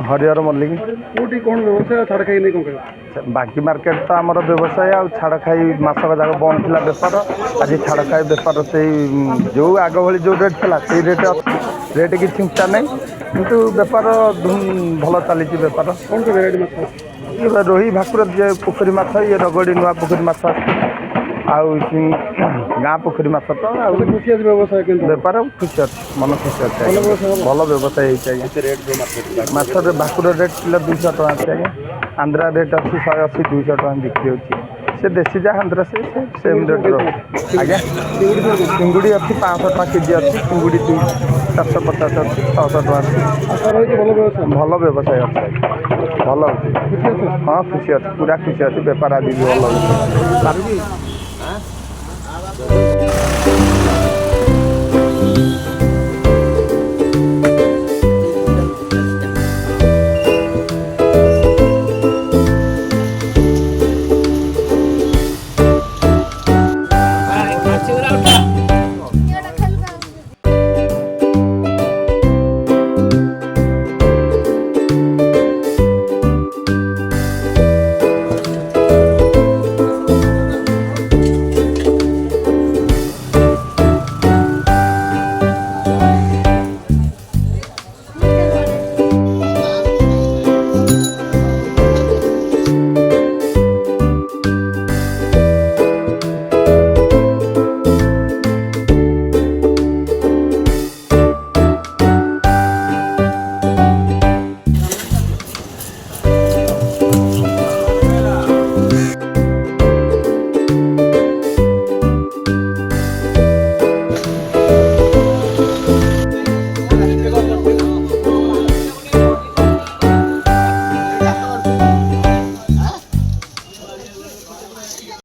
हरिहर मल्लिक कोटी कौन व्यवसाय छाड़ खाई नहीं कौन बाकी मार्केट तो आमर व्यवसाय आ छाड़ खाई मासक जाक बंद थी बेपार आज छाड़ खाई बेपार से जो आग भली जो रेट था से रेट अच्छी रेट किसी उचा नहीं किंतु बेपार भल चली बेपार कौन सा वेराइटी माछ ये रोही भाकुर जे पोखरी माछ ये रगड़ी नुआ पोखरी माछ आउ गाँ पोखरी माछ तो खुशी आज व्यवसाय के बेपार खुशी अच्छे मन खुशी अच्छे भल व्यवसाय माछ भाकुर रेट किलो 200 टका अच्छे आज्ञा आंध्रा रेट अच्छी 180 200 टका बिक्री होती से देसी जहाँ आंध्रा से सेम रेट रही आज्ञा चिंगुड़ी अच्छी 500 टका केजी अच्छी चिंगुड़ी 450 अच्छी 600 टका अच्छी भल व्यवसाय अच्छे भल हाँ खुशी अच्छे पूरा खुशी अच्छे बेपार आज भी भल